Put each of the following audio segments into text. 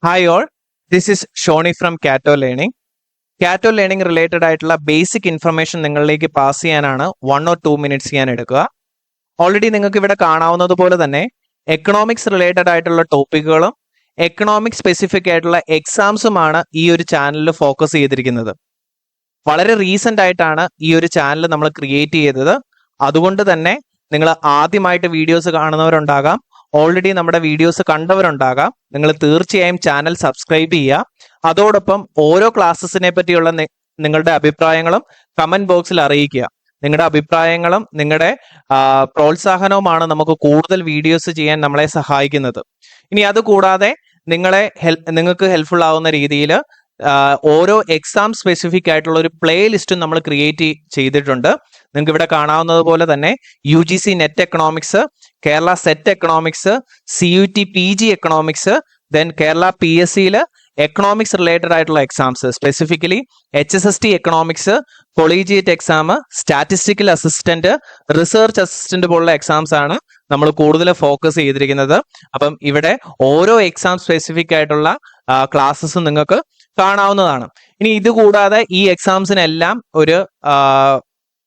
Hi all, this is Shoni from Cato Learning. Cato Learning related ആയിട്ടുള്ള basic information നിങ്ങളിലേക്ക് pass ചെയ്യാനാണ് 1 or 2 minutes ഞാൻ എടുക്കുക. Already നിങ്ങൾക്ക് ഇവിടെ കാണാവുന്നത് പോലെ തന്നെ എക്കണോമിക്സ് റിലേറ്റഡ് ആയിട്ടുള്ള ടോപ്പിക്കുകളും എക്കണോമിക് സ്പെസിഫിക് ആയിട്ടുള്ള എക്സാംസുമാണ് ഈ ഒരു ചാനലിൽ ഫോക്കസ് ചെയ്തിരിക്കുന്നത്. വളരെ റീസെന്റ് ആയിട്ടാണ് ഈ ഒരു ചാനൽ നമ്മൾ ക്രിയേറ്റ് ചെയ്തത്. അതുകൊണ്ട് തന്നെ നിങ്ങൾ ആദ്യമായിട്ട് വീഡിയോസ് കാണുന്നവരുണ്ടാകാം, ഓൾറെഡി നമ്മുടെ വീഡിയോസ് കണ്ടവരുണ്ടാകാം. നിങ്ങൾ തീർച്ചയായും ചാനൽ സബ്സ്ക്രൈബ് ചെയ്യുക. അതോടൊപ്പം ഓരോ ക്ലാസ്സസിനെ പറ്റിയുള്ള നിങ്ങളുടെ അഭിപ്രായങ്ങളും കമന്റ് ബോക്സിൽ അറിയിക്കുക. നിങ്ങളുടെ അഭിപ്രായങ്ങളും നിങ്ങളുടെ പ്രോത്സാഹനവുമാണ് നമുക്ക് കൂടുതൽ വീഡിയോസ് ചെയ്യാൻ നമ്മളെ സഹായിക്കുന്നത്. ഇനി അതുകൂടാതെ നിങ്ങൾക്ക് ഹെൽപ്ഫുൾ ആവുന്ന രീതിയിൽ ഓരോ എക്സാം സ്പെസിഫിക് ആയിട്ടുള്ള ഒരു പ്ലേ ലിസ്റ്റും നമ്മൾ ക്രിയേറ്റ് ചെയ്തിട്ടുണ്ട്. നിങ്ങൾക്ക് ഇവിടെ കാണാവുന്നത് പോലെ തന്നെ UGC net economics, Kerala set economics, CUT PG economics, then Kerala PSCയിൽ എക്കണോമിക്സ് റിലേറ്റഡ് ആയിട്ടുള്ള exams, specifically HSST economics, collegiate exam, statistical assistant, research assistant പോലുള്ള എക്സാംസ് ആണ് നമ്മൾ കൂടുതൽ ഫോക്കസ് ചെയ്തിരിക്കുന്നത്. അപ്പം ഇവിടെ ഓരോ എക്സാം സ്പെസിഫിക് ആയിട്ടുള്ള ക്ലാസ്സസും നിങ്ങൾക്ക് കാണാവുന്നതാണ്. ഇനി ഇതുകൂടാതെ ഈ എക്സാംസിനെല്ലാം ഒരു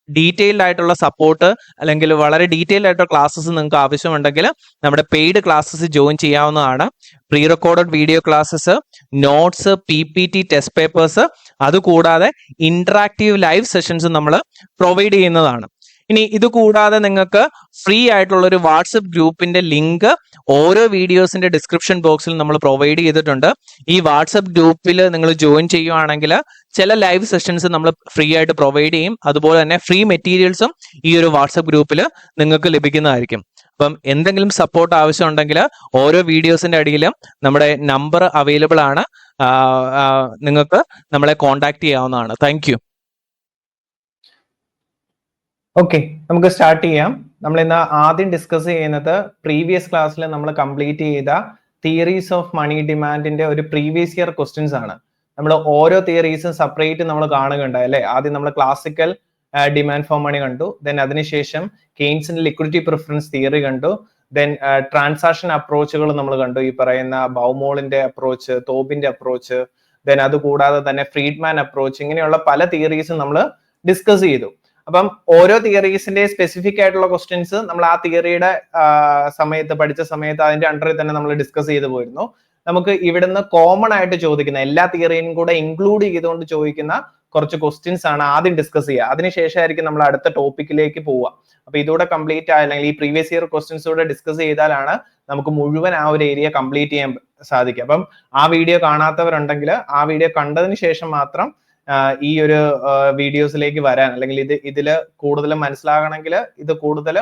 ഡീറ്റെയിൽഡ് ആയിട്ടുള്ള സപ്പോർട്ട് അല്ലെങ്കിൽ വളരെ ഡീറ്റെയിൽഡ് ആയിട്ടുള്ള ക്ലാസ്സസ് നിങ്ങൾക്ക് ആവശ്യമുണ്ടെങ്കിൽ നമ്മുടെ പെയ്ഡ് ക്ലാസ്സസ് ജോയിൻ ചെയ്യാവുന്നതാണ്. Pre recorded video classes, notes, PPT, test papers, അതുകൂടാതെ ഇന്ററാക്റ്റീവ് ലൈവ് സെഷൻസ് നമ്മൾ പ്രൊവൈഡ് ചെയ്യുന്നതാണ്. ഇനി ഇത് കൂടാതെ നിങ്ങൾക്ക് ഫ്രീ ആയിട്ടുള്ള ഒരു വാട്സപ്പ് ഗ്രൂപ്പിന്റെ ലിങ്ക് ഓരോ വീഡിയോസിന്റെ ഡിസ്ക്രിപ്ഷൻ ബോക്സിൽ നമ്മൾ പ്രൊവൈഡ് ചെയ്തിട്ടുണ്ട്. ഈ വാട്സപ്പ് ഗ്രൂപ്പിൽ നിങ്ങൾ ജോയിൻ ചെയ്യുവാണെങ്കിൽ ചില ലൈവ് സെഷൻസ് നമ്മൾ ഫ്രീ ആയിട്ട് പ്രൊവൈഡ് ചെയ്യും. അതുപോലെ തന്നെ ഫ്രീ മെറ്റീരിയൽസും ഈ ഒരു വാട്സപ്പ് ഗ്രൂപ്പിൽ നിങ്ങൾക്ക് ലഭിക്കുന്നതായിരിക്കും. അപ്പം എന്തെങ്കിലും സപ്പോർട്ട് ആവശ്യമുണ്ടെങ്കിൽ ഓരോ വീഡിയോസിന്റെ അടിയിലും നമ്മുടെ നമ്പർ അവൈലബിൾ ആണ്. നിങ്ങൾക്ക് നമ്മളെ കോൺടാക്ട് ചെയ്യാവുന്നതാണ്. Thank you. ഓക്കെ, നമുക്ക് സ്റ്റാർട്ട് ചെയ്യാം. നമ്മൾ ഇന്ന് ആദ്യം ഡിസ്കസ് ചെയ്യുന്നത് പ്രീവിയസ് ക്ലാസ്സിൽ നമ്മൾ കംപ്ലീറ്റ് ചെയ്ത തിയറീസ് ഓഫ് മണി ഡിമാൻഡിന്റെ ഒരു പ്രീവിയസ് ഇയർ ക്വസ്റ്റ്യൻസ് ആണ്. നമ്മൾ ഓരോ തിയറീസും സെപ്പറേറ്റ് നമ്മൾ കാണുകയുണ്ടായി അല്ലേ. ആദ്യം നമ്മൾ ക്ലാസിക്കൽ ഡിമാൻഡ് ഫോർ മണി കണ്ടു, ദെൻ അതിനുശേഷം കെയ്ൻസിന്റെ ലിക്വിഡിറ്റി പ്രിഫറൻസ് തിയറി കണ്ടു, ദെൻ ട്രാൻസാക്ഷൻ അപ്രോച്ചുകൾ നമ്മൾ കണ്ടു. ഈ പറയുന്ന ബൗമോളിന്റെ അപ്രോച്ച്, തോബിന്റെ അപ്രോച്ച്, ദെൻ അതുകൂടാതെ തന്നെ ഫ്രീഡ്മാൻ അപ്രോച്ച്, ഇങ്ങനെയുള്ള പല തിയറീസും നമ്മൾ ഡിസ്കസ് ചെയ്തു. അപ്പം ഓരോ തിയറീസിന്റെ സ്പെസിഫിക് ആയിട്ടുള്ള ക്വസ്റ്റ്യൻസ് നമ്മൾ ആ തിയറിയുടെ പഠിച്ച സമയത്ത് അതിന്റെ അണ്ടറിൽ തന്നെ നമ്മൾ ഡിസ്കസ് ചെയ്തു പോയിരുന്നു. നമുക്ക് ഇവിടുന്ന് കോമൺ ആയിട്ട് ചോദിക്കുന്ന എല്ലാ തിയറിയും കൂടെ ഇൻക്ലൂഡ് ചെയ്തുകൊണ്ട് ചോദിക്കുന്ന കുറച്ച് ക്വസ്റ്റ്യൻസ് ആണ് ആദ്യം ഡിസ്കസ് ചെയ്യുക. അതിനുശേഷമായിരിക്കും നമ്മൾ അടുത്ത ടോപ്പിക്കിലേക്ക് പോവുക. അപ്പൊ ഇതൂടെ കംപ്ലീറ്റ് അല്ലെങ്കിൽ ഈ പ്രീവിയസ് ഇയർ ക്വസ്റ്റ്യൻസ് കൂടെ ഡിസ്കസ് ചെയ്താലാണ് നമുക്ക് മുഴുവൻ ആ ഒരു ഏരിയ കംപ്ലീറ്റ് ചെയ്യാൻ സാധിക്കുക. അപ്പം ആ വീഡിയോ കാണാത്തവരുണ്ടെങ്കിൽ ആ വീഡിയോ കണ്ടതിന് ശേഷം മാത്രം ഈ ഒരു വീഡിയോസിലേക്ക് വരാൻ, അല്ലെങ്കിൽ ഇതിൽ കൂടുതൽ മനസ്സിലാകണമെങ്കിൽ ഇത് കൂടുതൽ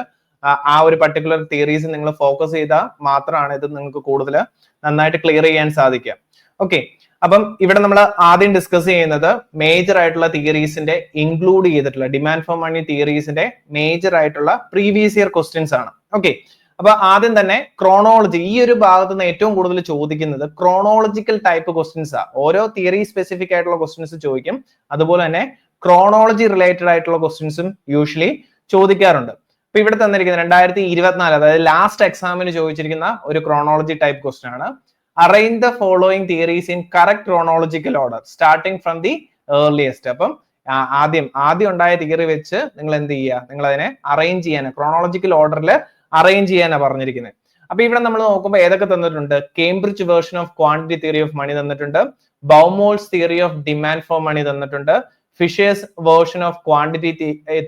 ആ ഒരു പർട്ടിക്കുലർ തിയറീസ് നിങ്ങൾ ഫോക്കസ് ചെയ്താൽ മാത്രമാണ് ഇത് നിങ്ങൾക്ക് കൂടുതൽ നന്നായിട്ട് ക്ലിയർ ചെയ്യാൻ സാധിക്കുക. ഓക്കെ, അപ്പം ഇവിടെ നമ്മൾ ആദ്യം ഡിസ്കസ് ചെയ്യുന്നത് മേജർ ആയിട്ടുള്ള തിയറീസിന്റെ ഇൻക്ലൂഡ് ചെയ്തിട്ടുള്ള ഡിമാൻഡ് ഫോർ മണി തിയറീസിന്റെ മേജർ ആയിട്ടുള്ള പ്രീവിയസ് ഇയർ ക്വസ്റ്റ്യൻസ് ആണ്. ഓക്കെ, അപ്പൊ ആദ്യം തന്നെ ക്രോണോളജി, ഈ ഒരു ഭാഗത്ത് നിന്ന് ഏറ്റവും കൂടുതൽ ചോദിക്കുന്നത് ക്രോണോളജിക്കൽ ടൈപ്പ് ക്വസ്റ്റ്യൻസ് ആണ്. ഓരോ തിയറി സ്പെസിഫിക് ആയിട്ടുള്ള ക്വസ്റ്റ്യൻസ് ചോദിക്കും, അതുപോലെ തന്നെ ക്രോണോളജി റിലേറ്റഡ് ആയിട്ടുള്ള ക്വസ്റ്റ്യൻസും യൂഷ്വലി ചോദിക്കാറുണ്ട്. അപ്പൊ ഇവിടെ തന്നിരിക്കുന്നത് 2024, അതായത് ലാസ്റ്റ് എക്സാമിന് ചോദിച്ചിരിക്കുന്ന ഒരു ക്രോണോളജി ടൈപ്പ് ക്വസ്റ്റ്യൻ ആണ്. Arrange the following theories in correct chronological order starting from the earliest. അപ്പം ആദ്യം ഉണ്ടായ തിയറി വെച്ച് നിങ്ങൾ എന്ത് ചെയ്യുക, നിങ്ങൾ അതിനെ അറേഞ്ച് ചെയ്യാൻ ക്രോണോളജിക്കൽ ഓർഡറിൽ അറേഞ്ച് ചെയ്യാനാണ് പറഞ്ഞിരിക്കുന്നത്. അപ്പൊ ഇവിടെ നമ്മൾ നോക്കുമ്പോൾ ഏതൊക്കെ തന്നിട്ടുണ്ട്? Cambridge version of quantity theory of money തന്നിട്ടുണ്ട്, Baumol's theory of demand for money തന്നിട്ടുണ്ട്, Fisher's version of quantity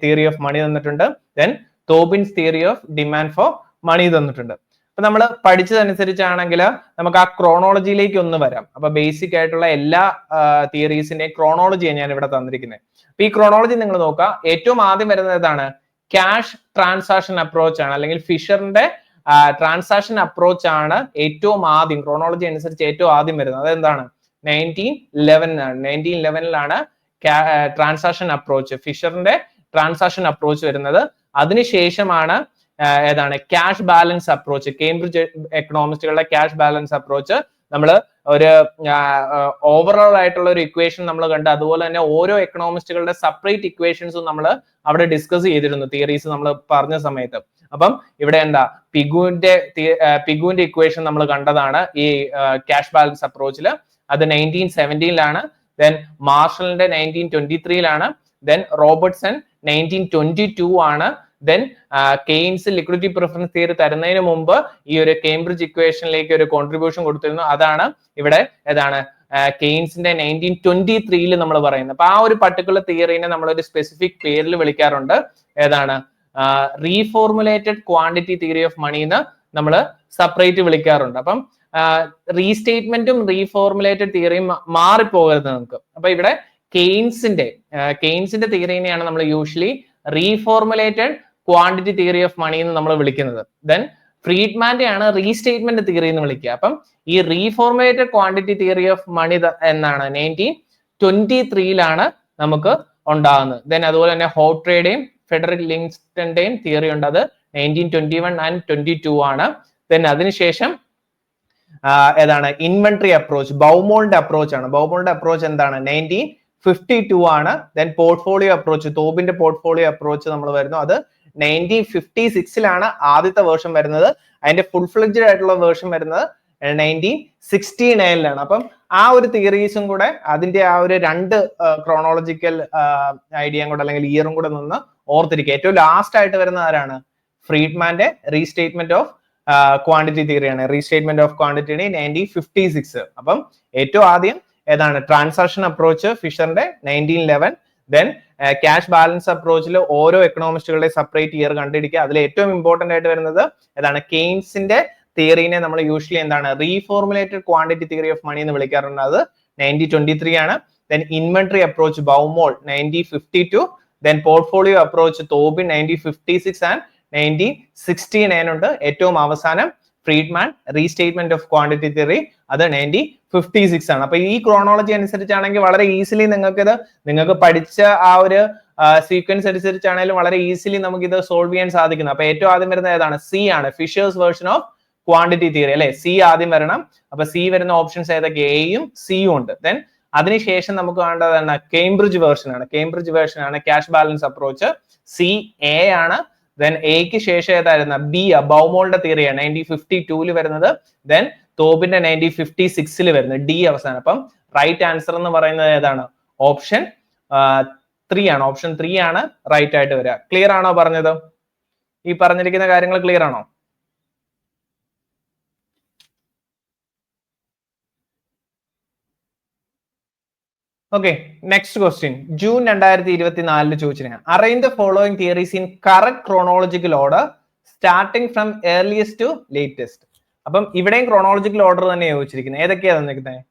theory of money തന്നിട്ടുണ്ട്, then Tobin's theory of demand for money തന്നിട്ടുണ്ട്. അപ്പൊ നമ്മൾ പഠിച്ചതനുസരിച്ചാണെങ്കിൽ നമുക്ക് ആ ക്രോണോളജിയിലേക്ക് ഒന്ന് വരാം. അപ്പൊ ബേസിക് ആയിട്ടുള്ള എല്ലാ തിയറീസിന്റെയും ക്രോണോളജിയാണ് ഞാൻ ഇവിടെ തന്നിരിക്കുന്നത്. അപ്പൊ ഈ ക്രോണോളജി നിങ്ങൾ നോക്കുക, ഏറ്റവും ആദ്യം വരുന്നത് ഏതാണ്? ക്യാഷ് ട്രാൻസാക്ഷൻ അപ്രോച്ച് ആണ്, അല്ലെങ്കിൽ ഫിഷറിന്റെ ട്രാൻസാക്ഷൻ അപ്രോച്ച് ആണ് ഏറ്റവും ആദ്യം ക്രോണോളജി അനുസരിച്ച് ഏറ്റവും ആദ്യം വരുന്നത്. അതെന്താണ്? 1911 ട്രാൻസാക്ഷൻ അപ്രോച്ച്, ഫിഷറിന്റെ ട്രാൻസാക്ഷൻ അപ്രോച്ച് വരുന്നത്. അതിനുശേഷമാണ് ഏതാണ്? ക്യാഷ് ബാലൻസ് അപ്രോച്ച്, കേംബ്രിഡ്ജ് എക്കണോമിസ്റ്റുകളുടെ ക്യാഷ് ബാലൻസ് അപ്രോച്ച് നമ്മൾ ഒരു ഓവറോൾ ആയിട്ടുള്ള ഒരു ഇക്വേഷൻ നമ്മൾ കണ്ട്, അതുപോലെ തന്നെ ഓരോ എക്കണോമിസ്റ്റുകളുടെ സെപ്പറേറ്റ് ഇക്വേഷൻസും നമ്മൾ അവിടെ ഡിസ്കസ് ചെയ്തിരുന്നു തിയറീസ് നമ്മൾ പറഞ്ഞ സമയത്ത്. അപ്പം ഇവിടെ എന്താ പിഗുവിന്റെ ഇക്വേഷൻ നമ്മൾ കണ്ടതാണ് ഈ ക്യാഷ് ബാലൻസ് അപ്രോച്ചിൽ. അത് 1917 ദെൻ മാർഷലിന്റെ 1923 then Robertson 1922 then Keynes liquidity preference theory തരുന്നതിന് മുമ്പ് ഈ ഒരു കേംബ്രിഡ്ജ് ഇക്വേഷനിലേക്ക് ഒരു കോൺട്രിബ്യൂഷൻ കൊടുത്തിരുന്നു. അതാണ് ഇവിടെ ഏതാണ് കെയ്ൻസിന്റെ 1923 നമ്മൾ പറയുന്നത്. അപ്പൊ ആ ഒരു പർട്ടിക്കുലർ തിയറിനെ നമ്മൾ ഒരു സ്പെസിഫിക് പേരിൽ വിളിക്കാറുണ്ട്. ഏതാണ് reformulated quantity theory of money എന്ന് നമ്മൾ സെപ്പറേറ്റ് വിളിക്കാറുണ്ട്. അപ്പം റീസ്റ്റേറ്റ്മെന്റും റീഫോർമുലേറ്റഡ് തിയറിയും മാറിപ്പോകരുത് നമുക്ക്. അപ്പൊ ഇവിടെ കെയ്ൻസിന്റെ തിയറിനെയാണ് നമ്മൾ usually reformulated quantity theory of money എന്ന് നമ്മൾ വിളിക്കുന്നത്. ദെൻ ഫ്രീഡ്മാന്റെ ആണ് റീസ്റ്റേറ്റ്മെന്റ് തിയറി എന്ന് വിളിക്കുക. അപ്പം ഈ reformulated quantity theory of money എന്നാണ് 1923 നമുക്ക് ഉണ്ടാകുന്നത്. ദെൻ അതുപോലെ തന്നെ ഹോട്ട്രയുടെയും ഫെഡറിക് ലിങ്സ്റ്റന്റെയും തിയറി ഉണ്ട്, അത് 1921 and 22 ദെൻ അതിനുശേഷം ഏതാണ് ഇൻവെന്ററി അപ്രോച്ച്, ബൗമോളിന്റെ അപ്രോച്ച് ആണ്. ബൗമോളിന്റെ അപ്രോച്ച് എന്താണ് 1952 ദെൻ പോർട്ട്ഫോളിയോ അപ്രോച്ച്, തോബിന്റെ പോർട്ട്ഫോളിയോ അപ്രോച്ച് നമ്മൾ വരുന്നു, അത് 1956 ആദ്യത്തെ വേർഷൻ വരുന്നത്. അതിന്റെ ഫുൾ ഫ്ലെഡ്ജഡ് ആയിട്ടുള്ള വേർഷൻ വരുന്നത് 1969 അപ്പം ആ ഒരു തിയറീസും കൂടെ അതിന്റെ ആ ഒരു രണ്ട് ക്രോണോളജിക്കൽ ഐഡിയയും കൂടെ അല്ലെങ്കിൽ ഇയറും കൂടെ നിന്ന് ഓർത്തിരിക്കുക. ഏറ്റവും ലാസ്റ്റ് ആയിട്ട് വരുന്ന ആരാണ്? ഫ്രീഡ്മാന്റെ റീസ്റ്റേറ്റ്മെന്റ് ഓഫ് ക്വാണ്ടിറ്റി തിയറിയാണ്. Restatement of quantity 1956. അപ്പം ഏറ്റവും ആദ്യം ഏതാണ് ട്രാൻസാക്ഷൻ അപ്രോച്ച് ഫിഷറിന്റെ 1911. ദെൻ ക്യാഷ് ബാലൻസ് അപ്രോച്ചിൽ ഓരോ എക്കണോമിസ്റ്റുകളുടെ സെപ്പറേറ്റ് ഇയർ കണ്ടുപിടിക്കുക. അതിൽ ഏറ്റവും ഇമ്പോർട്ടന്റ് ആയിട്ട് വരുന്നത് ഏതാണ് കെയ്ൻസിന്റെ തിയറിനെ നമ്മൾ യൂഷ്വലി എന്താണ് reformulated quantity theory of money എന്ന് വിളിക്കാറുണ്ട്. അത് 1923 then inventory approach Baumol 1952. Then portfolio approach Tobin 1956 and 1969 ഉണ്ട്. ഏറ്റവും അവസാനം Friedman restatement of quantity theory, അത് 1956 അപ്പൊ ഈ ക്രോണോളജി അനുസരിച്ചാണെങ്കിൽ വളരെ ഈസിലി നിങ്ങൾക്ക് പഠിച്ച ആ ഒരു സീക്വൻസ് അനുസരിച്ചാണെങ്കിലും വളരെ ഈസിലി നമുക്ക് ഇത് സോൾവ് ചെയ്യാൻ സാധിക്കുന്നു. അപ്പൊ ഏറ്റവും ആദ്യം വരുന്നത് ഏതാണ്? സി ആണ്, fishers version of quantity theory അല്ലെ. സി ആദ്യം വരണം. അപ്പൊ സി വരുന്ന ഓപ്ഷൻസ് ഏതൊക്കെ? എയും സിയും ഉണ്ട്. ദെൻ അതിനുശേഷം നമുക്ക് വേണ്ടതാണ് കേംബ്രിഡ്ജ് വേർഷൻ ആണ് cash balance approach. C A ആണ്. ദെൻ എക്ക് ശേഷം ഏതായിരുന്നു? ബി ബൗമോളിന്റെ തിയറിയാണ് 1952 വരുന്നത്. ദെൻ തോബിന്റെ 1956 വരുന്നത്. ഡി അവസാനം. അപ്പം റൈറ്റ് ആൻസർ എന്ന് പറയുന്നത് ഏതാണ്? ഓപ്ഷൻ 3 ആണ്. ഓപ്ഷൻ 3 ആണ് റൈറ്റ് ആയിട്ട് വരിക. ക്ലിയർ ആണോ പറഞ്ഞത്? ഈ പറഞ്ഞിരിക്കുന്ന കാര്യങ്ങൾ ക്ലിയർ ആണോ? ഓക്കെ, നെക്സ്റ്റ് ക്വസ്റ്റ്യൻ ജൂൺ 2024 ചോദിച്ചിരുന്നു. Arrange the following theories in correct chronological order starting from earliest to latest. അപ്പം ഇവിടെയും ക്രോണോളജിക്കൽ ഓർഡർ തന്നെ ചോദിച്ചിരിക്കുന്നത്. ഏതൊക്കെയാണ് തന്നിരിക്കുന്നത്?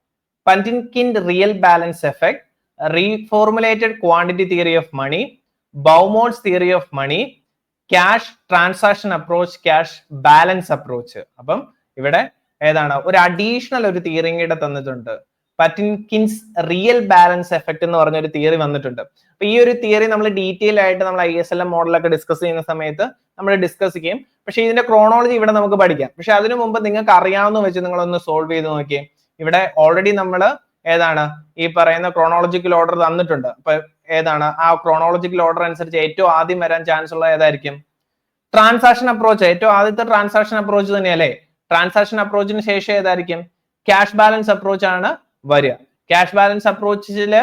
Patinkin real balance effect, reformulated quantity theory of money, Baumol's theory of money, cash transaction approach, cash balance approach. അപ്പം ഇവിടെ ഏതാണ്? ഒരു അഡീഷണൽ ഒരു തിയറി കൂടെ തന്നിട്ടുണ്ട്. പറ്റിൻകിൻസ് റിയൽ ബാലൻസ് എഫക്ട് എന്ന് പറഞ്ഞ ഒരു തിയറി വന്നിട്ടുണ്ട്. അപ്പൊ ഈ ഒരു തിയറി നമ്മൾ ഡീറ്റെയിൽ ആയിട്ട് നമ്മൾ ISLM മോഡലൊക്കെ ഡിസ്കസ് ചെയ്യുന്ന സമയത്ത് നമ്മൾ ഡിസ്കസ് ചെയ്യും. പക്ഷെ ഇതിന്റെ ക്രോണോളജി ഇവിടെ നമുക്ക് പഠിക്കാം. പക്ഷെ അതിനു മുമ്പ് നിങ്ങൾക്ക് അറിയാവുന്ന വെച്ച് നിങ്ങളൊന്ന് സോൾവ് ചെയ്ത് നോക്കിയേ. ഇവിടെ ഓൾറെഡി നമ്മൾ ഏതാണ് ഈ പറയുന്ന ക്രോണോളജിക്കൽ ഓർഡർ തന്നിട്ടുണ്ട്. അപ്പൊ ഏതാണ് ആ ക്രോണോളജിക്കൽ ഓർഡർ അനുസരിച്ച് ഏറ്റവും ആദ്യം വരാൻ ചാൻസ് ഉള്ള ഏതായിരിക്കും? Transaction approach. ഏറ്റവും ആദ്യത്തെ ട്രാൻസാക്ഷൻ അപ്രോച്ച് തന്നെയല്ലേ. ട്രാൻസാക്ഷൻ അപ്രോച്ചിന് ശേഷം ഏതായിരിക്കും? ക്യാഷ് ബാലൻസ് അപ്രോച്ച് ആണ് വരിക. ക്യാഷ് ബാലൻസ് അപ്രോച്ചില്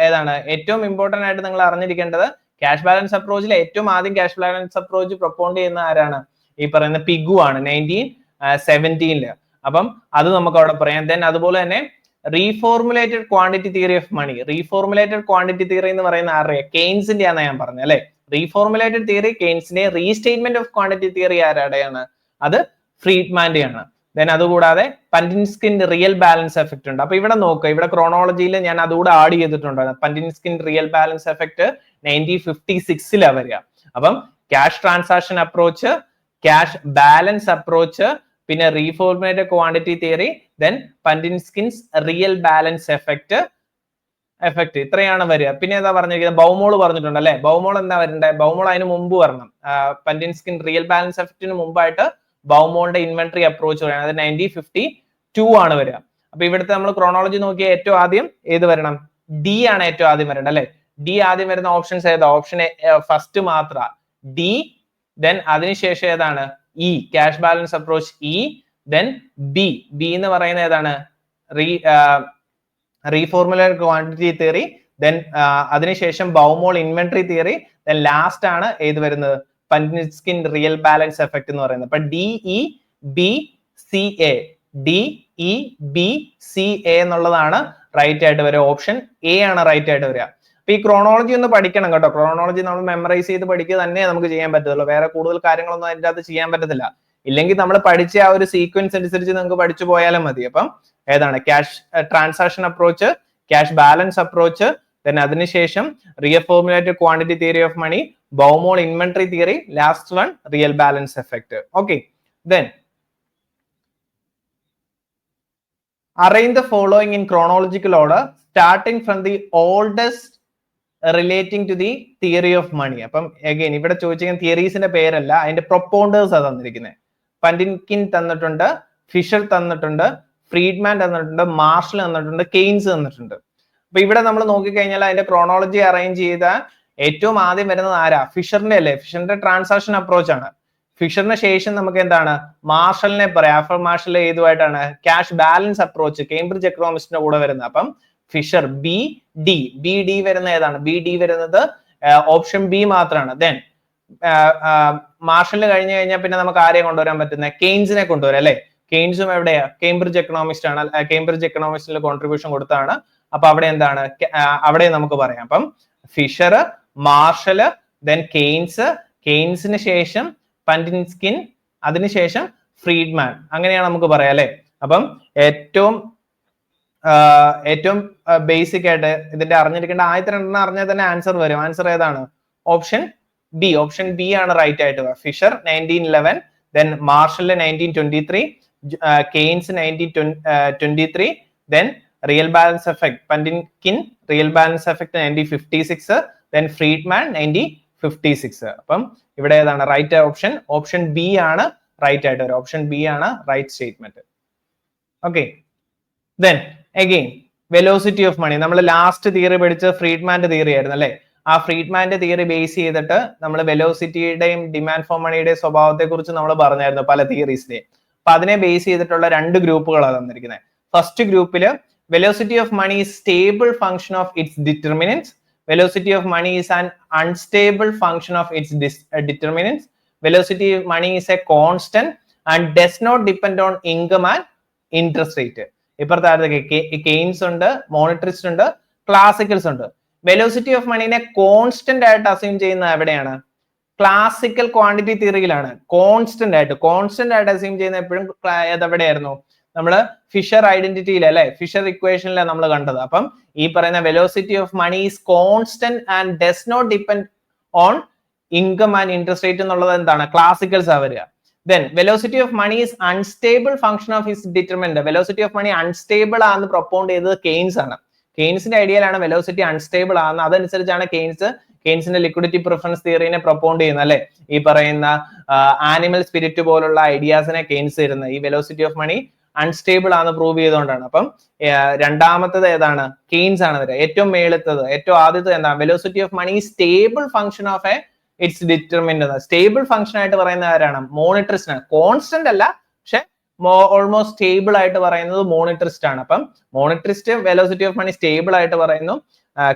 ഏതാണ് ഏറ്റവും ഇമ്പോർട്ടന്റ് ആയിട്ട് നിങ്ങൾ അറിഞ്ഞിരിക്കേണ്ടത്? ക്യാഷ് ബാലൻസ് അപ്രോച്ചിൽ ഏറ്റവും ആദ്യം ക്യാഷ് ബാലൻസ് അപ്രോച്ച് പ്രൊപ്പോണ്ട് ചെയ്യുന്ന ആരാണ്? ഈ പറയുന്ന പിഗു ആണ് 1917. അപ്പം അത് നമുക്ക് അവിടെ പറയാം. ദെൻ അതുപോലെ തന്നെ reformulated quantity theory of money. Reformulated quantity theory എന്ന് പറയുന്ന ആരുടെ? കെയ്ൻസിന്റെ ആണ് ഞാൻ പറഞ്ഞത് അല്ലെ. റീഫോർമുലേറ്റഡ് തിയറി കെയ്ൻസിന്റെ, റീസ്റ്റേറ്റ്മെന്റ് ഓഫ് ക്വാണ്ടിറ്റി തിയറി ആരുടെയാണ്? അത് ഫ്രീഡ്മാന്റെ ആണ്. ദെൻ അതുകൂടാതെ പന്റിൻസ്കിൻ റിയൽ ബാലൻസ് എഫക്ട് ഉണ്ട്. അപ്പൊ ഇവിടെ നോക്കുക, ഇവിടെ ക്രോണോളജിയിൽ ഞാൻ അതുകൂടെ ആഡ് ചെയ്തിട്ടുണ്ട്. പന്റിൻസ്കിൻ റിയൽ ബാലൻസ് എഫക്ട് 1956 വരിക. അപ്പം cash transaction approach, cash balance approach, പിന്നെ reformulated quantity theory, then Patinkin's real balance effect ഇത്രയാണ് വരിക. പിന്നെ എന്താ പറഞ്ഞിരിക്കുന്നത്? ബൗമോൾ പറഞ്ഞിട്ടുണ്ട് അല്ലെ. ബൗമോൾ എന്താ വരണ്ടേ? ബൗമോൾ അതിന് മുമ്പ് വരണം. പന്റിൻസ്കിൻ റിയൽ ബാലൻസ് എഫക്റ്റിന് മുമ്പായിട്ട് ബൗമോളിന്റെ ഇൻവെന്ററി അപ്രോച്ച് പറയണം. അത് 1954 2 ആണ് വരിക. അപ്പൊ ഇവിടുത്തെ നമ്മൾ ക്രോണോളജി നോക്കിയാൽ ഏറ്റവും ആദ്യം ഏത് വരണം? ഡി ആണ് ഏറ്റവും ആദ്യം വരേണ്ടത് അല്ലെ. ഡി ആദ്യം വരുന്ന ഓപ്ഷൻസ് ഏതാ? ഓപ്ഷൻ ഫസ്റ്റ് മാത്ര ഡി, ദെൻ അതിനുശേഷം ഏതാണ്? E, cash balance approach E, then B. B എന്ന് പറയുന്നത് ഏതാണ്? റീഫോർമുലേറ്റഡ് ക്വാണ്ടിറ്റി തിയറി, ദെൻ അതിനുശേഷം ബൗമോൾ ഇൻവെന്ററി തിയറി, ദെൻ ലാസ്റ്റ് ആണ് ഏത് വരുന്നത്? പന്റിൻസ്കിൻ റിയൽ ബാലൻസ് എഫക്ട് എന്ന് പറയുന്നത്. അപ്പൊ D E B C A, D E B C A എന്നുള്ളതാണ് റൈറ്റ് ആയിട്ട് വരിക. ഓപ്ഷൻ എ ആണ് റൈറ്റ് ആയിട്ട് വരിക. അപ്പൊ ഈ ക്രോണോളജി ഒന്ന് പഠിക്കണം കേട്ടോ. ക്രോണോളജി നമ്മൾ മെമ്മറൈസ് ചെയ്ത് പഠിക്കുക തന്നെ നമുക്ക് ചെയ്യാൻ പറ്റത്തുള്ളൂ. വേറെ കൂടുതൽ കാര്യങ്ങളൊന്നും അതിൻ്റെ അകത്ത് ചെയ്യാൻ പറ്റത്തില്ല. ഇല്ലെങ്കിൽ നമ്മൾ പഠിച്ച ആ ഒരു സീക്വൻസ് അനുസരിച്ച് നിങ്ങൾക്ക് പഠിച്ചു പോയാലും മതി. അപ്പം ഏതാണ്? Cash transaction approach, cash balance approach, then അതിനുശേഷം reformulated quantity theory of money, Baumol inventory theory, last one real balance effect. Okay, then arrange the following in chronological order starting from the oldest relating to the theory of money. അപ്പം again ഇവിടെ ചോദിച്ചിരിക്കുന്ന തിയറീസിന്റെ പേരല്ല, അതിന്റെ പ്രൊപ്പോണ്ടേഴ്സ് ആണ് തന്നിരിക്കുന്നത്. പന്റിൻകിൻ തന്നിട്ടുണ്ട്, Fisher തന്നിട്ടുണ്ട്, Friedman തന്നിട്ടുണ്ട്, മാർഷൽ തന്നിട്ടുണ്ട്, കെയ്ൻസ് തന്നിട്ടുണ്ട്. അപ്പൊ ഇവിടെ നമ്മൾ നോക്കിക്കഴിഞ്ഞാൽ അതിന്റെ ക്രോണോളജി അറേഞ്ച് ചെയ്ത ഏറ്റവും ആദ്യം വരുന്നത് ആരാ? ഫിഷറിന്റെ അല്ലേ. ഫിഷറിന്റെ ട്രാൻസാക്ഷൻ അപ്രോച്ച് ആണ്. ഫിഷറിന് ശേഷം നമുക്ക് എന്താണ്? മാർഷലിനെ പറയാം. ആഫ്റ്റർ മാർഷൽ ഏതുമായിട്ടാണ്? ക്യാഷ് ബാലൻസ് അപ്രോച്ച്, കേംബ്രിഡ്ജ് എക്കണോമിക്സിന്റെ കൂടെ വരുന്നത്. അപ്പം Fisher B D, B D വരുന്ന ഏതാണ്? ബി ഡി വരുന്നത് ഓപ്ഷൻ ബി മാത്രമാണ്. ദെൻ മാർഷലിന് കഴിഞ്ഞു കഴിഞ്ഞാൽ പിന്നെ നമുക്ക് ആരെയും കൊണ്ടുവരാൻ പറ്റുന്നത്? കെയ്ൻസിനെ കൊണ്ടുവരാം അല്ലെ. കെയ്ൻസും എവിടെയാ? കേംബ്രിഡ്ജ് എക്കണോമിക്സ്റ്റ് ആണ്. കേംബ്രിഡ്ജ് എക്കണോമിക്സിൽ കോൺട്രിബ്യൂഷൻ കൊടുത്താണ്. അപ്പൊ അവിടെ എന്താണ്? അവിടെ നമുക്ക് പറയാം. അപ്പം ഫിഷർ, മാർഷല്, ദെൻ കെയ്ൻസ്, കെയ്ൻസിന് ശേഷം പന്റിൻസ്കിൻ, അതിനുശേഷം ഫ്രീഡ്മാൻ, അങ്ങനെയാണ് നമുക്ക് പറയാം അല്ലെ. അപ്പം ഏറ്റവും ബേസിക് ആയിട്ട് ഇതിന്റെ അറിഞ്ഞിരിക്കേണ്ട ആദ്യത്തെ രണ്ടെണ്ണം അറിഞ്ഞാൽ തന്നെ ആൻസർ വരും. ആൻസർ ഏതാണ്? Option B. ഓപ്ഷൻ ബി ആണ് റൈറ്റ് ആയിട്ട്. Fisher 1911, then Marshall 1923, Keynes 1923, then real balance effect Patinkin real balance effect 1956, then Friedman 1956. അപ്പം ഇവിടെ ഏതാണ് റൈറ്റ് ഓപ്ഷൻ? ഓപ്ഷൻ ബി ആണ് റൈറ്റ് ആയിട്ട് വരും. ഓപ്ഷൻ ബി ആണ് right statement. Okay, then again velocity of money. നമ്മൾ ലാസ്റ്റ് തിയറി പഠിച്ചത് ഫ്രീഡ്മാന്റെ theory ആയിരുന്നു അല്ലെ. ആ ഫ്രീഡ്മാന്റെ തിയറി ബേസ് ചെയ്തിട്ട് നമ്മൾ വെലോസിറ്റിയുടെയും ഡിമാൻഡ് ഫോർ മണിയുടെയും സ്വഭാവത്തെ കുറിച്ച് നമ്മൾ പറഞ്ഞായിരുന്നു പല തിയറീസിലെയും. അപ്പൊ അതിനെ ബേസ് ചെയ്തിട്ടുള്ള രണ്ട് ഗ്രൂപ്പുകളാണ് തന്നിരിക്കുന്നത്. ഫസ്റ്റ് ഗ്രൂപ്പില് velocity of money is stable function of its determinants. Velocity of money is an unstable function of its determinants. Velocity of money is a constant and does not depend on income and interest rate. ഇപ്പുറത്തെ Keynes ഉണ്ട്, monetarist ഉണ്ട്, classicals ഉണ്ട്. Velocity of മണീനെ constant ആയിട്ട് assume ചെയ്യുന്നത് എവിടെയാണ്? Classical quantity തിയറിയിലാണ്. Constant ആയിട്ട് അസ്യൂം ചെയ്യുന്ന എപ്പോഴും എവിടെയായിരുന്നു? നമ്മള് ഫിഷർ ഐഡന്റിറ്റിയിൽ അല്ലെ, ഫിഷർ ഇക്വേഷനിലാണ് നമ്മൾ കണ്ടത്. അപ്പം ഈ പറയുന്ന velocity of money is constant and does not depend on income and interest rate എന്നുള്ളത് എന്താണ്? ക്ലാസിക്കൽസ് ആ വരിക. Then velocity of money is unstable function of his determinant. Velocity of money unstable ആണെന്ന് പ്രൊപ്പോണ്ട് ചെയ്തത് കെയ്ൻസ് ആണ്. കെയ്ൻസിന്റെ ഐഡിയയിലാണ് velocity unstable ആണെന്ന്. അതനുസരിച്ചാണ് കെയ്ൻസിന്റെ liquidity preference തിയറിനെ പ്രൊപ്പോണ്ട് ചെയ്യുന്നത് അല്ലെ. ഈ പറയുന്ന ആനിമൽ സ്പിരിറ്റ് പോലുള്ള ഐഡിയാസിനെ കെയ്ൻസ് തരുന്നത് ഈ വെലോസിറ്റി ഓഫ് മണി അൺസ്റ്റേബിൾ ആണ് പ്രൂവ് ചെയ്തുകൊണ്ടാണ്. അപ്പം രണ്ടാമത്തത് ഏതാണ്? കെയ്ൻസ് ആണ് വരിക. ഏറ്റവും മേളത്തത്, ഏറ്റവും ആദ്യത്തത് എന്താണ്? Velocity of money stable function of its determinant. Stable function ആയിട്ട് പറയുന്നത് ആരാണ്? മോണിറ്ററിസ്റ്റ് ആണ്. കോൺസ്റ്റന്റ് അല്ല, പക്ഷെ ഓൾമോസ്റ്റ് സ്റ്റേബിൾ ആയിട്ട് പറയുന്നത് മോണിറ്ററിസ്റ്റ് ആണ്. അപ്പം monetarist velocity of money stable ആയിട്ട് പറയുന്നു,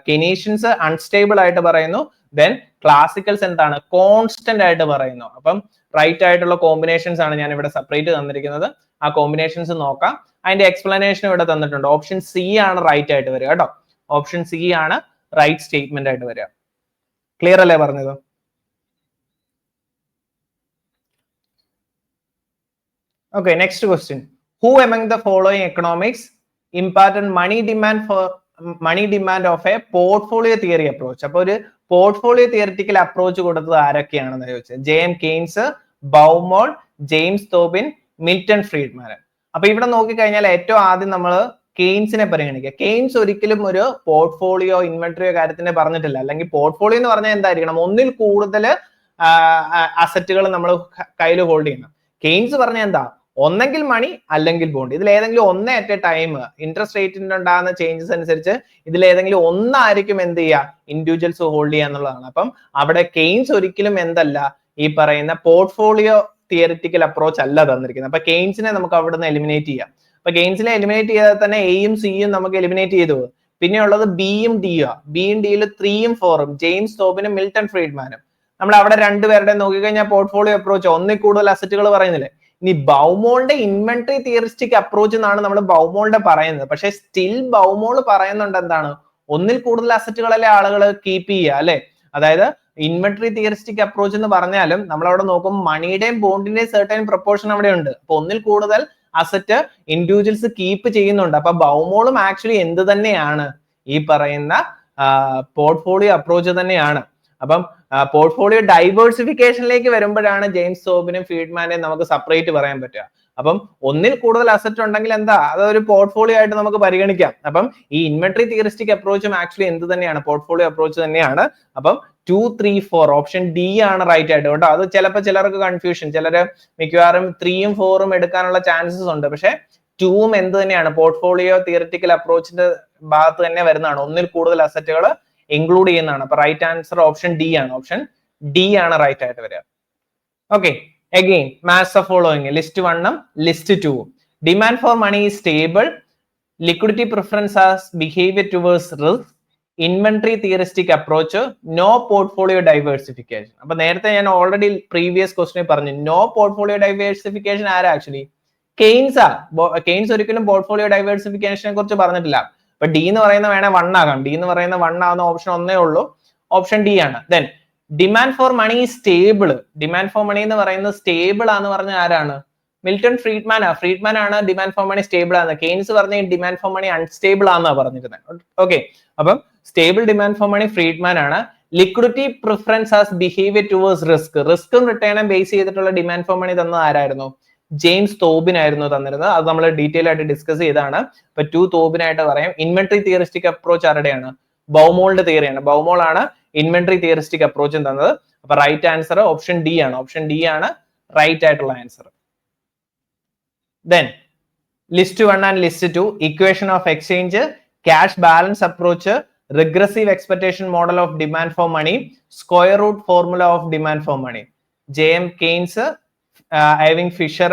കെനീഷ്യൻസ് അൺസ്റ്റേബിൾ ആയിട്ട് പറയുന്നു, ദെൻ ക്ലാസിക്കൽസ് എന്താണ്? കോൺസ്റ്റന്റ് ആയിട്ട് പറയുന്നു. അപ്പം റൈറ്റ് ആയിട്ടുള്ള കോമ്പിനേഷൻസ് ആണ് ഞാൻ ഇവിടെ സെപ്പറേറ്റ് തന്നിരിക്കുന്നത്. ആ കോമ്പിനേഷൻസ് നോക്കാം. അതിന്റെ എക്സ്പ്ലനേഷൻ ഇവിടെ തന്നിട്ടുണ്ട്. ഓപ്ഷൻ സി ആണ് റൈറ്റ് ആയിട്ട് വരിക കേട്ടോ. ഓപ്ഷൻ സി ആണ് റൈറ്റ് സ്റ്റേറ്റ്മെന്റ് ആയിട്ട് വരിക. ക്ലിയർ അല്ലേ പറഞ്ഞത്? Okay, next question. Who among the following economics imparted money demand of a portfolio theory approach? അപ്പോൾ ഒരു പോർട്ട്ഫോളിയോ തിയറിറ്റിക്കൽ അപ്രോച്ച് കൊടുത്തത് ആരൊക്കെയാണെന്ന് ചോദിച്ചത്? ജെയിം കെയ്ൻസ്, ബൗമോൾ, ജെയിംസ് തോബിൻ, മിൽട്ടൺ ഫ്രീഡ്മാൻ. അപ്പൊ ഇവിടെ നോക്കിക്കഴിഞ്ഞാൽ ഏറ്റവും ആദ്യം നമ്മൾ കെയ്ൻസിനെ പരിഗണിക്കുക. കെയ്ൻസ് ഒരിക്കലും ഒരു പോർട്ട്ഫോളിയോ ഇൻവെന്ററിയോ കാര്യത്തിനെ പറഞ്ഞിട്ടില്ല. അല്ലെങ്കിൽ പോർട്ട്ഫോളിയോ എന്ന് പറഞ്ഞാൽ എന്തായിരിക്കണം? ഒന്നിൽ കൂടുതൽ അസറ്റുകൾ നമ്മൾ കയ്യിൽ ഹോൾഡ് ചെയ്യണം. കെയ്ൻസ് പറഞ്ഞ എന്താ? ഒന്നെങ്കിൽ മണി അല്ലെങ്കിൽ ബോണ്ട്. ഇതിൽ ഏതെങ്കിലും ഒന്നേ അറ്റ് എ ടൈം ഇൻട്രസ്റ്റ് റേറ്റിന്റെ ഉണ്ടാകുന്ന ചേഞ്ചസ് അനുസരിച്ച് ഇതിൽ ഏതെങ്കിലും ഒന്നായിരിക്കും എന്ത് ചെയ്യുക, ഇൻഡിവിജ്വൽസ് ഹോൾഡ് ചെയ്യുക എന്നുള്ളതാണ്. അപ്പം അവിടെ കെയ്ൻസ് ഒരിക്കലും എന്തല്ല, ഈ പറയുന്ന പോർട്ട്ഫോളിയോ തിയറിറ്റിക്കൽ അപ്രോച്ച് അല്ല തന്നിരിക്കുന്നത്. അപ്പൊ കെയ്ൻസിനെ നമുക്ക് അവിടുന്ന് എലിമിനേറ്റ് ചെയ്യാം. അപ്പൊ കെയ്ൻസിനെ എലിമിനേറ്റ് ചെയ്താൽ തന്നെ എയും സിയും നമുക്ക് എലിമിനേറ്റ് ചെയ്തു. പിന്നെ ഉള്ളത് ബിയും ഡിയും. ബിയും ഡിയിൽ 3ഉം 4ഉം ജെയിംസ് തോബിനും മിൽട്ടൺ ഫ്രീഡ്മാനും. നമ്മൾ അവിടെ രണ്ടുപേരുടെ നോക്കിക്കഴിഞ്ഞാൽ പോർട്ട്ഫോളിയോ അപ്രോച്ച് ഒന്നിൽ കൂടുതൽ അസറ്റുകൾ പറയുന്നില്ലേ. ഇനി ബൗമോളിന്റെ ഇൻവെന്ററി തിയറിസ്റ്റിക് അപ്രോച്ച് എന്നാണ് നമ്മൾ ബൗമോളിന്റെ പറയുന്നത്. പക്ഷെ സ്റ്റിൽ ബൗമോൾ പറയുന്നുണ്ട് എന്താണ്, ഒന്നിൽ കൂടുതൽ അസറ്റുകളല്ലേ ആളുകൾ കീപ്പ് ചെയ്യുക അല്ലെ. അതായത് ഇൻവെന്ററി തിയറിസ്റ്റിക് അപ്രോച്ച് എന്ന് പറഞ്ഞാലും നമ്മൾ അവിടെ നോക്കും മണിയുടെയും ബോണ്ടിന്റെയും സെർട്ടൈൻ പ്രൊപ്പോർഷൻ അവിടെ ഉണ്ട്. അപ്പൊ ഒന്നിൽ കൂടുതൽ അസറ്റ് ഇൻഡിവിജ്വൽസ് കീപ്പ് ചെയ്യുന്നുണ്ട്. അപ്പൊ ബൗമോളും ആക്ച്വലി എന്ത് തന്നെയാണ്, ഈ പറയുന്ന പോർട്ട്ഫോളിയോ അപ്രോച്ച് തന്നെയാണ്. അപ്പം പോർട്ട്ഫോളിയോ ഡൈവേഴ്സിഫിക്കേഷനിലേക്ക് വരുമ്പോഴാണ് ജെയിംസ് തോബിനും ഫ്രീഡ്മാനെയും നമുക്ക് സെപ്പറേറ്റ് പറയാൻ പറ്റുക. അപ്പം ഒന്നിൽ കൂടുതൽ അസറ്റ് ഉണ്ടെങ്കിൽ എന്താ, അതൊരു പോർട്ട്ഫോളിയോ ആയിട്ട് നമുക്ക് പരിഗണിക്കാം. അപ്പം ഈ ഇൻവെന്ററി തിയറിസ്റ്റിക് അപ്രോച്ചും ആക്ച്വലി എന്ത് തന്നെയാണ്, പോർട്ട്ഫോളിയോ അപ്രോച്ച് തന്നെയാണ്. അപ്പം 2, 3, 4 ഓപ്ഷൻ ഡി ആണ് റൈറ്റ് ആയിട്ട് കേട്ടോ. അത് ചിലപ്പോൾ ചിലർക്ക് കൺഫ്യൂഷൻ, ചിലര് മിക്കവാറും 3ഉം 4ഉം എടുക്കാനുള്ള ചാൻസസ് ഉണ്ട്. പക്ഷെ 2ഉം എന്ത് തന്നെയാണ്, പോർട്ട്ഫോളിയോ തിയറിറ്റിക്കൽ അപ്രോച്ചിന്റെ ഭാഗത്ത് തന്നെ വരുന്നതാണ്. ഒന്നിൽ കൂടുതൽ അസറ്റുകൾ ഇൻക്ലൂഡ് ചെയ്യുന്നതാണ്. അപ്പൊ റൈറ്റ് ആൻസർ ഓപ്ഷൻ ഡി ആണ്. ഓപ്ഷൻ ഡി ആണ് റൈറ്റ് ആയിട്ട് വരിക. Okay, again match the following. List 1ഉം ലിസ്റ്റ് 2ഉം. Demand for money is stable, liquidity preference as behaviour towards risk, inventory theoretic approach, no portfolio diversification. അപ്പൊ നേരത്തെ ഞാൻ already previous ക്വസ്റ്റിനെ പറഞ്ഞു, നോ പോർട്ട്ഫോളിയോ ഡൈവേഴ്സിഫിക്കേഷൻ ആരാ ആക്ച്വലി, കെയ്ൻസാ. കെയ്ൻസ് ഒരിക്കലും പോർട്ട്ഫോളിയോ ഡൈവേഴ്സിഫിക്കേഷനെ കുറിച്ച് പറഞ്ഞിട്ടില്ല. അപ്പൊ ഡി എന്ന് പറയുന്ന വേണേ 1 ആകാം. ഡി എന്ന് പറയുന്ന 1 ആവുന്ന ഓപ്ഷൻ ഒന്നേ ഉള്ളൂ, ഓപ്ഷൻ ഡി ആണ്. Then demand for money stable. Demand for money എന്ന് പറയുന്നത് സ്റ്റേബിൾ ആന്ന് പറഞ്ഞ ആരാണ്, മിൽട്ടൺ ഫ്രീഡ്മാൻ ആണ് ഡിമാൻഡ് ഫോർ മണി സ്റ്റേബിൾ ആണ്. കെയ്ൻസ് പറഞ്ഞ ഡിമാൻഡ് ഫോർ മണി അൺസ്റ്റേബിൾ ആണെന്നാ പറഞ്ഞിരുന്നത്. ഓക്കെ, അപ്പം stable demand for money Friedman ആണ്. Liquidity preference as behaviour towards risk, റിസ്കും റിട്ടേണും ബേസ് ചെയ്തിട്ടുള്ള ഡിമാൻഡ് ഫോർ മണി തന്നത് ആരായിരുന്നു, ജെയിംസ് തോബിനായിരുന്നു തന്നിരുന്നത്. അത് നമ്മൾ ഡീറ്റെയിൽ ആയിട്ട് ഡിസ്കസ് ചെയ്താണ്. ഇപ്പൊ 2 തോബിനായിട്ട് പറയാം. Inventory theoretic approach ആരുടെയാണ്, ബൗമോളിന്റെ തിയറിയാണ്. ബൗമോൾ ആണ് ഇൻവെന്ററി തിയറിസ്റ്റിക് അപ്രോച്ചും തന്നത്. അപ്പൊ റൈറ്റ് ആൻസർ ഓപ്ഷൻ ഡി ആണ്. ഓപ്ഷൻ ഡി ആണ് റൈറ്റ് ആയിട്ടുള്ള answer. Then list 1 and list 2. Equation of exchange, cash balance approach, regressive expectation model of demand for money, square root formula of demand for money. J M. Keynes, Irving Fisher,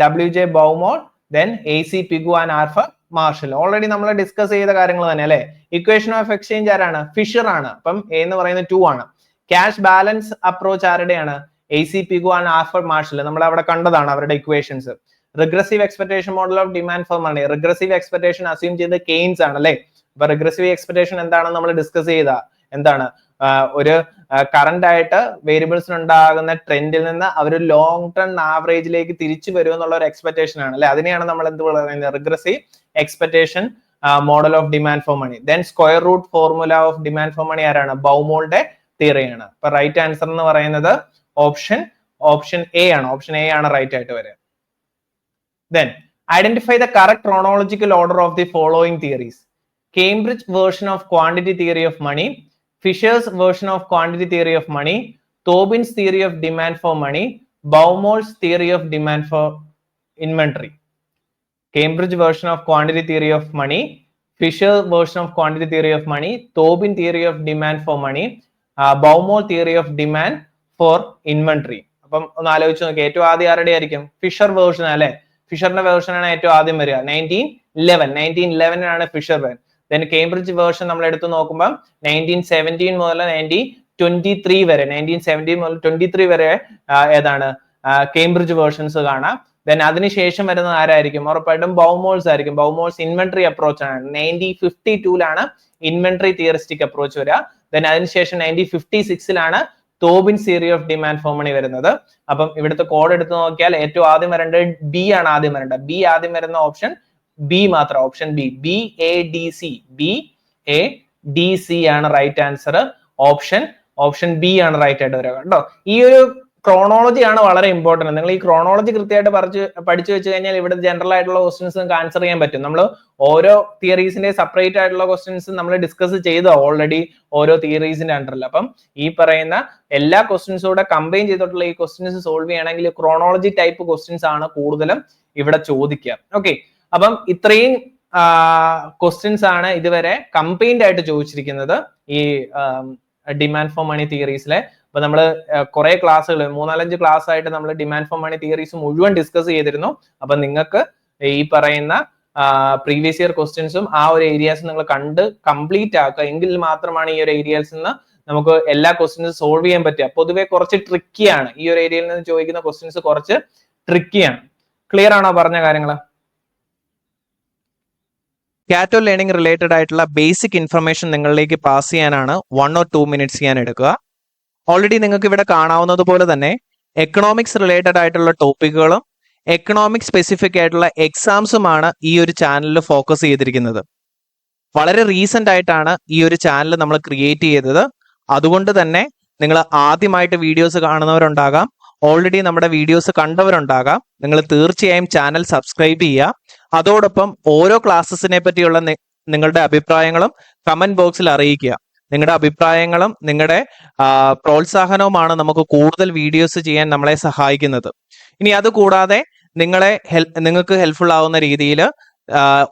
W.J. Baumol, then A.C. Pigou and ആർഫർ Marshall. Already നമ്മൾ discuss ചെയ്ത കാര്യങ്ങൾ തന്നെ അല്ലെ. Equation of exchange ആരാണ്, Fisher ആണ്. അപ്പം A എന്ന് പറയുന്നത് 2 ആണ്. ക്യാഷ് ബാലൻസ് അപ്രോച്ച് ആരുടെയാണ്, A.C. പിഗു ആൻഡ് ആർഫർ മാർഷൽ. നമ്മൾ അവിടെ കണ്ടതാണ് അവരുടെ equations. Regressive expectation model of demand for money, regressive expectation assume ചെയ്ത് കെയ്ൻസ് ആണ് അല്ലെ. അപ്പൊ റിഗ്രസീവ് എക്സ്പെക്ടേഷൻ എന്താണെന്ന് നമ്മൾ ഡിസ്കസ് ചെയ്ത എന്താണ്, ഒരു കറന്റ് ആയിട്ട് വേരിയബിൾസിന് ഉണ്ടാകുന്ന ട്രെൻഡിൽ നിന്ന് അവർ ലോങ് ടേം ആവറേജിലേക്ക് തിരിച്ചു വരും എന്നുള്ള ഒരു എക്സ്പെക്ടേഷൻ ആണ് അല്ലെ. അതിനെയാണ് നമ്മൾ എന്ത് പറയുന്നത്, regressive expectation model of demand for money. Then square root formula of demand for money ആരാണ്, ബൗമോളിന്റെ തിയറിയാണ്. അപ്പൊ റൈറ്റ് ആൻസർ എന്ന് പറയുന്നത് ഓപ്ഷൻ എ ആണ്. ഓപ്ഷൻ എ ആണ് റൈറ്റ് ആയിട്ട് വരിക. Then identify the correct chronological order of the following theories. Cambridge version of quantity theory of money, Fisher's version of quantity theory of money, Tobin's theory of demand for money, Baumol's theory of demand for inventory. Cambridge version of quantity theory of money, Fisher's version of quantity theory of money, Tobin theory of demand for money, Baumol theory of demand for inventory. അപ്പം ഒന്ന് ആലോചിച്ച് നോക്കി, ഏറ്റവും ആദ്യം ആരുടെ ആയിരിക്കും, Fisher version അല്ലെ. ഫിഷറിന്റെ version ആണ് ഏറ്റവും ആദ്യം വരിക. 1911 ആണ് Fisher version. Then Cambridge version നമ്മൾ എടുത്തു നോക്കുമ്പോൾ 1917 മുതൽ 1923 വരെ, 1917 മുതൽ 23 വരെ ഏതാണ് കേംബ്രിഡ്ജ് വേർഷൻസ് കാണാം. ദെൻ അതിനുശേഷം വരുന്നത് ആരായിരിക്കും, ഉറപ്പായിട്ടും ബൗമോൾസ് ആയിരിക്കും. ബൗമോൾസ് ഇൻവെന്ററി അപ്രോച്ച് ആണ്. 1952 ഇൻവെന്ററി തിയറിസ്റ്റിക് അപ്രോച്ച് വരിക. ദെൻ അതിനുശേഷം 1956 Tobin's theory of demand for money വരുന്നത്. അപ്പം ഇവിടുത്തെ കോഡ് എടുത്ത് നോക്കിയാൽ ഏറ്റവും ആദ്യം വരേണ്ടത് ബി ആണ്. ആദ്യം വരേണ്ടത് ബി, ആദ്യം വരുന്ന ഓപ്ഷൻ ബി മാത്രം. ഓപ്ഷൻ ബി, BADC ആണ് റൈറ്റ് ആൻസർ. ഓപ്ഷൻ ബി ആണ് റൈറ്റ് ആയിട്ട് വരിക കേട്ടോ. ഈ ഒരു ക്രോണോളജി ആണ് വളരെ ഇമ്പോർട്ടന്റ്. നിങ്ങൾ ഈ ക്രോണോളജി കൃത്യമായിട്ട് പഠിച്ചു വെച്ച് കഴിഞ്ഞാൽ ഇവിടെ ജനറൽ ആയിട്ടുള്ള ക്വസ്റ്റ്യൻസ് നിങ്ങൾക്ക് ആൻസർ ചെയ്യാൻ പറ്റും. നമ്മൾ ഓരോ തിയറീസിന്റെ സെപ്പറേറ്റ് ആയിട്ടുള്ള ക്വസ്റ്റ്യൻസ് നമ്മൾ ഡിസ്കസ് ചെയ്തോ ഓൾറെഡി ഓരോ തിയറീസിന്റെ അണ്ടറിൽ. അപ്പം ഈ പറയുന്ന എല്ലാ ക്വസ്റ്റ്യൻസും കൂടെ കമ്പൈൻ ചെയ്തിട്ടുള്ള ഈ ക്വസ്റ്റ്യൻസ് സോൾവ് ചെയ്യണമെങ്കിൽ ക്രോണോളജി ടൈപ്പ് ക്വസ്റ്റ്യൻസ് ആണ് കൂടുതലും ഇവിടെ ചോദിക്കുക. ഓക്കെ, അപ്പം ഇത്രയും ക്വസ്റ്റ്യൻസ് ആണ് ഇതുവരെ കമ്പൈൻഡ് ആയിട്ട് ചോദിച്ചിരിക്കുന്നത് ഈ ഡിമാൻഡ് ഫോർ മണി തിയറീസിലെ. അപ്പൊ നമ്മൾ കുറെ ക്ലാസ്സുകൾ 3-4 ക്ലാസ് ആയിട്ട് നമ്മൾ ഡിമാൻഡ് ഫോർ മണി തിയറീസ് മുഴുവൻ ഡിസ്കസ് ചെയ്തിരുന്നു. അപ്പൊ നിങ്ങൾക്ക് ഈ പറയുന്ന പ്രീവിയസ് ഇയർ ക്വസ്റ്റ്യൻസും ആ ഒരു ഏരിയാസ് നിങ്ങൾ കണ്ട് കംപ്ലീറ്റ് ആക്കുക, എങ്കിൽ മാത്രമാണ് ഈ ഒരു ഏരിയാസിൽ നിന്ന് നമുക്ക് എല്ലാ ക്വസ്റ്റ്യൻസും സോൾവ് ചെയ്യാൻ പറ്റുക. പൊതുവെ കുറച്ച് ട്രിക്കിയാണ് ഈ ഒരു ഏരിയയിൽ നിന്ന് ചോദിക്കുന്ന ക്വസ്റ്റ്യൻസ്, കുറച്ച് ട്രിക്കിയാണ്. ക്ലിയർ ആണോ പറഞ്ഞ കാര്യങ്ങൾ? കാറ്റോ ലേണിംഗ് റിലേറ്റഡ് ആയിട്ടുള്ള ബേസിക് ഇൻഫർമേഷൻ നിങ്ങളിലേക്ക് പാസ് ചെയ്യാനാണ് 1 or 2 minutes ഞാൻ എടുക്കുക. ഓൾറെഡി നിങ്ങൾക്ക് ഇവിടെ കാണാവുന്നത് പോലെ തന്നെ എക്കണോമിക്സ് റിലേറ്റഡ് ആയിട്ടുള്ള ടോപ്പിക്കുകളും എക്കണോമിക് സ്പെസിഫിക് ആയിട്ടുള്ള എക്സാംസുമാണ് ഈ ഒരു ചാനലിൽ ഫോക്കസ് ചെയ്തിരിക്കുന്നത്. വളരെ റീസെന്റ് ആയിട്ടാണ് ഈ ഒരു ചാനൽ നമ്മൾ ക്രിയേറ്റ് ചെയ്തത്. അതുകൊണ്ട് തന്നെ നിങ്ങൾ ആദ്യമായിട്ട് വീഡിയോസ് കാണുന്നവരുണ്ടാകാം, ഓൾറെഡി നമ്മുടെ വീഡിയോസ് കണ്ടവരുണ്ടാകാം. നിങ്ങൾ തീർച്ചയായും ചാനൽ സബ്സ്ക്രൈബ് ചെയ്യുക. അതോടൊപ്പം ഓരോ ക്ലാസ്സസിനെ പറ്റിയുള്ള നിങ്ങളുടെ അഭിപ്രായങ്ങളും കമന്റ് ബോക്സിൽ അറിയിക്കുക. നിങ്ങളുടെ അഭിപ്രായങ്ങളും നിങ്ങളുടെ പ്രോത്സാഹനവുമാണ് നമുക്ക് കൂടുതൽ വീഡിയോസ് ചെയ്യാൻ നമ്മളെ സഹായിക്കുന്നത്. ഇനി അതുകൂടാതെ നിങ്ങൾക്ക് ഹെൽപ്ഫുൾ ആവുന്ന രീതിയിൽ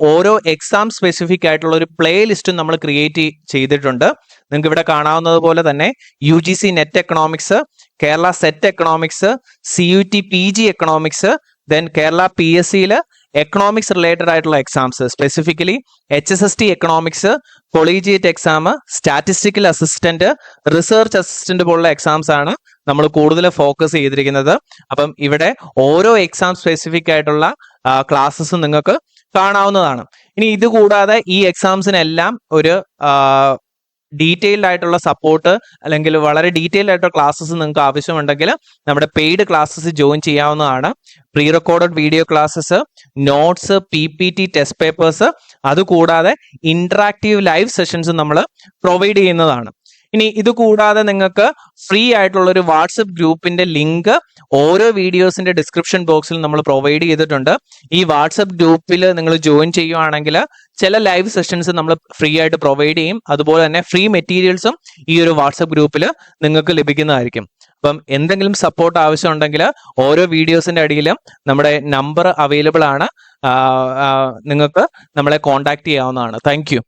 ഓരോ എക്സാം സ്പെസിഫിക് ആയിട്ടുള്ള ഒരു പ്ലേ ലിസ്റ്റും നമ്മൾ ക്രിയേറ്റ് ചെയ്തിട്ടുണ്ട്. നിങ്ങൾക്ക് ഇവിടെ കാണാവുന്നത് പോലെ തന്നെ UGC net economics, Kerala set economics, CUT PG economics, then Kerala PSCയിൽ എക്കണോമിക്സ് റിലേറ്റഡ് ആയിട്ടുള്ള exams, specifically HSST economics, collegiate exam, statistical assistant, research assistant പോലുള്ള എക്സാംസ് ആണ് നമ്മൾ കൂടുതൽ ഫോക്കസ് ചെയ്തിരിക്കുന്നത്. അപ്പം ഇവിടെ ഓരോ എക്സാം സ്പെസിഫിക് ആയിട്ടുള്ള ക്ലാസ്സസും നിങ്ങൾക്ക് കാണാവുന്നതാണ്. ഇനി ഇതുകൂടാതെ ഈ എക്സാംസിനെല്ലാം ഒരു ഡീറ്റെയിൽഡ് ആയിട്ടുള്ള സപ്പോർട്ട് അല്ലെങ്കിൽ വളരെ ഡീറ്റെയിൽഡ് ആയിട്ടുള്ള ക്ലാസ്സസ് നിങ്ങൾക്ക് ആവശ്യമുണ്ടെങ്കിൽ നമ്മുടെ പെയ്ഡ് ക്ലാസ്സസ് ജോയിൻ ചെയ്യാവുന്നതാണ്. Pre recorded video classes, notes, PPT, test papers, അതുകൂടാതെ ഇന്ററാക്റ്റീവ് ലൈവ് സെഷൻസ് നമ്മൾ പ്രൊവൈഡ് ചെയ്യുന്നതാണ്. ഇനി ഇത് കൂടാതെ നിങ്ങൾക്ക് ഫ്രീ ആയിട്ടുള്ള ഒരു വാട്സപ്പ് ഗ്രൂപ്പിന്റെ ലിങ്ക് ഓരോ വീഡിയോസിന്റെ ഡിസ്ക്രിപ്ഷൻ ബോക്സിൽ നമ്മൾ പ്രൊവൈഡ് ചെയ്തിട്ടുണ്ട്. ഈ വാട്സപ്പ് ഗ്രൂപ്പിൽ നിങ്ങൾ ജോയിൻ ചെയ്യുവാണെങ്കിൽ ചില ലൈവ് സെഷൻസ് നമ്മൾ ഫ്രീ ആയിട്ട് പ്രൊവൈഡ് ചെയ്യും. അതുപോലെ തന്നെ ഫ്രീ മെറ്റീരിയൽസും ഈ ഒരു വാട്സപ്പ് ഗ്രൂപ്പിൽ നിങ്ങൾക്ക് ലഭിക്കുന്നതായിരിക്കും. അപ്പം എന്തെങ്കിലും സപ്പോർട്ട് ആവശ്യമുണ്ടെങ്കിൽ ഓരോ വീഡിയോസിന്റെ അടിയിലും നമ്മുടെ നമ്പർ അവൈലബിൾ ആണ്, നിങ്ങൾക്ക് നമ്മളെ കോൺടാക്ട് ചെയ്യാവുന്നതാണ്. Thank you.